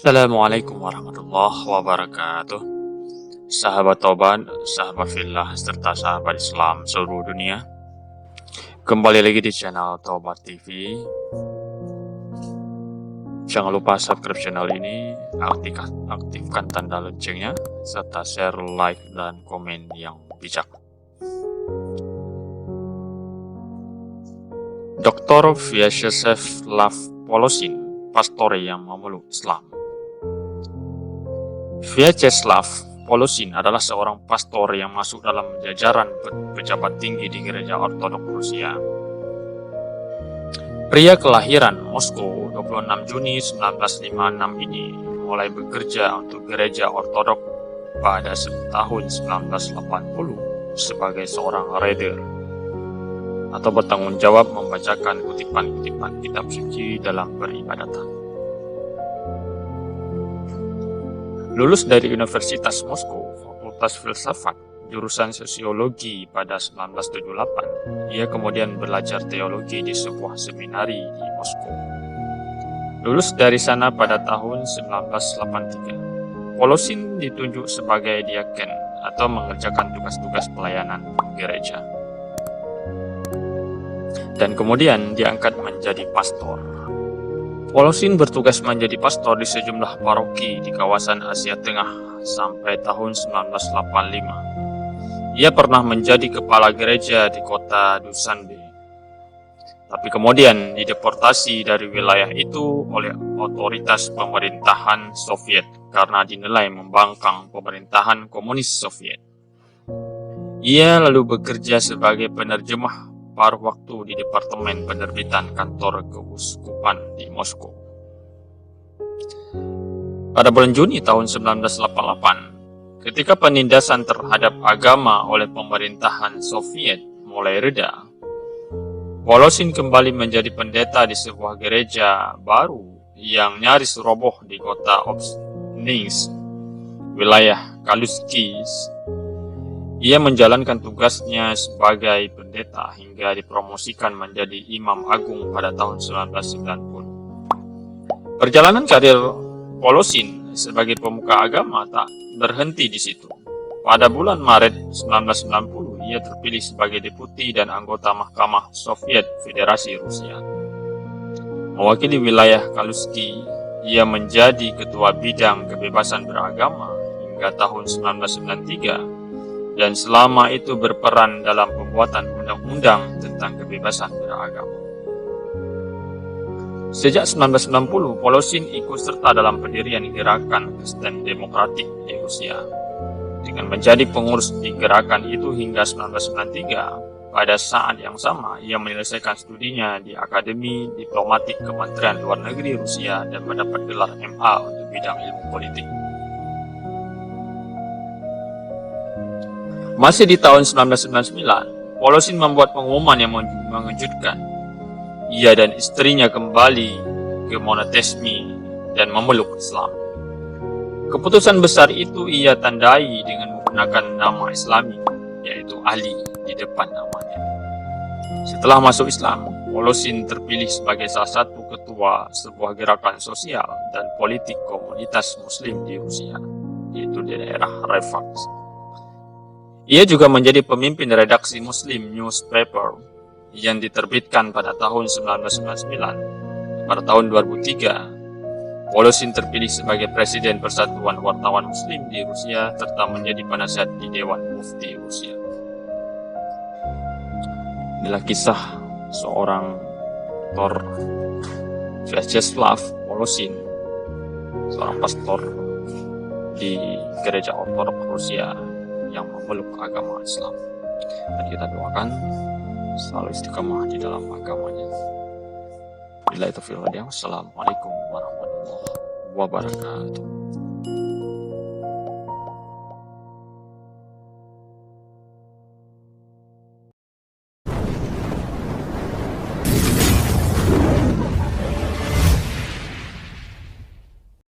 Assalamualaikum warahmatullahi wabarakatuh. Sahabat Toban, sahabat fillah, serta sahabat Islam seluruh dunia. Kembali lagi di channel Tobat TV. Jangan lupa subscribe channel ini, aktifkan tanda loncengnya, serta share, like, dan komen yang bijak. Dr. Vyacheslav Voloshin, pastor yang memeluk Islam. Vyacheslav Voloshin adalah seorang pastor yang masuk dalam jajaran pejabat tinggi di Gereja Ortodok Rusia. Pria kelahiran Moskow 26 Juni 1956 ini mulai bekerja untuk Gereja Ortodok pada tahun 1980 sebagai seorang reader atau bertanggung jawab membacakan kutipan-kutipan kitab suci dalam peribadatan. Lulus dari Universitas Moskow, Fakultas Filsafat, jurusan Sosiologi pada 1978, ia kemudian belajar teologi di sebuah seminari di Moskow. Lulus dari sana pada tahun 1983, Voloshin ditunjuk sebagai diaken atau mengerjakan tugas-tugas pelayanan gereja. Dan kemudian diangkat menjadi pastor. Voloshin bertugas menjadi pastor di sejumlah paroki di kawasan Asia Tengah sampai tahun 1985. Ia pernah menjadi kepala gereja di kota Dushanbe. Tapi kemudian dideportasi dari wilayah itu oleh otoritas pemerintahan Soviet karena dinilai membangkang pemerintahan komunis Soviet. Ia lalu bekerja sebagai penerjemah paruh waktu di Departemen Penerbitan Kantor Keuskupan di Moskow. Pada bulan Juni tahun 1988, ketika penindasan terhadap agama oleh pemerintahan Soviet mulai reda, Voloshin kembali menjadi pendeta di sebuah gereja baru yang nyaris roboh di kota Obninsk, wilayah Kaluskis. Ia menjalankan tugasnya sebagai pendeta hingga dipromosikan menjadi imam agung pada tahun 1990. Perjalanan karir Voloshin sebagai pemuka agama tak berhenti di situ. Pada bulan Maret 1990, ia terpilih sebagai deputi dan anggota Mahkamah Soviet Federasi Rusia. Mewakili wilayah Kaluski, ia menjadi ketua bidang kebebasan beragama hingga tahun 1993. Dan selama itu berperan dalam pembuatan undang-undang tentang kebebasan beragama. Sejak 1990, Voloshin ikut serta dalam pendirian Gerakan Kristen Demokratik di Rusia. Dengan menjadi pengurus di gerakan itu hingga 1993, pada saat yang sama ia menyelesaikan studinya di Akademi Diplomatik Kementerian Luar Negeri Rusia dan mendapat gelar MA untuk bidang ilmu politik. Masih di tahun 1999, Voloshin membuat pengumuman yang mengejutkan. Ia dan istrinya kembali ke monoteisme dan memeluk Islam. Keputusan besar itu ia tandai dengan menggunakan nama Islami, yaitu Ali di depan namanya. Setelah masuk Islam, Voloshin terpilih sebagai salah satu ketua sebuah gerakan sosial dan politik komunitas Muslim di Rusia, yaitu di daerah Revaks. Ia juga menjadi pemimpin redaksi Muslim Newspaper yang diterbitkan pada tahun 1999. Pada tahun 2003, Voloshin terpilih sebagai Presiden Persatuan Wartawan Muslim di Rusia serta menjadi penasihat di Dewan Mufti Rusia. Inilah kisah seorang Dr. Vyacheslav Voloshin, seorang pastor di Gereja Ortodok Rusia yang memeluk agama Islam. Dan kita doakan selalu istiqamah di dalam agamanya. Bila itu film dia, wassalamualaikum warahmatullahi wabarakatuh.